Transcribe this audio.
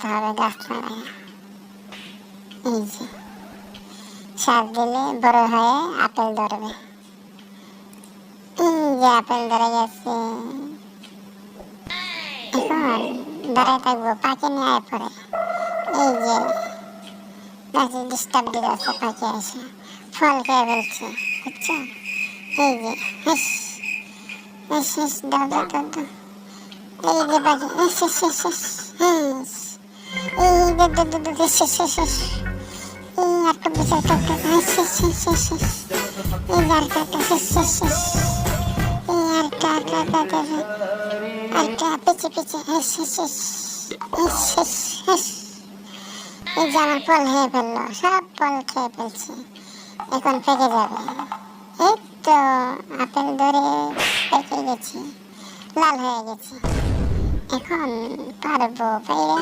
করতে হবে গাছ লাগায়। এই যে সার দিলে বড় হয়ে আপেল ধরবে। এই যে আপেল ধরে গেছে। এখন দাঁড়ায় থাকবো, পাখি নিয়ে আয় পরে। এই যে গাছে ডিস্টার্ব দিয়ে আছে, পাখি এসে ফল খেয়ে ফেলছে, বুঝছো? এই যে হেস হেস হেস, দাও দাও দাও দাও। এই যে পাখি হেস হেস হেস হেস হেস। এই যে দে দে দে হেস হেস হেস হেস। এই একটা পিছে একটা হেস হেস হেস হেস হেস। এই যে আরেকটা হেস হেস হেস। এই আরেকটা পিছে পিছে হেস হেস হেস হেস হেস হেস। এই যে আমার ফল খেয়ে ফেললো, সব ফল খেয়ে ফেলছে, এখন পেকে যাবে। এই তো আপেল ধরে পেকে গেছে, লাল হয়ে গেছে। এখন পারবো পাইরা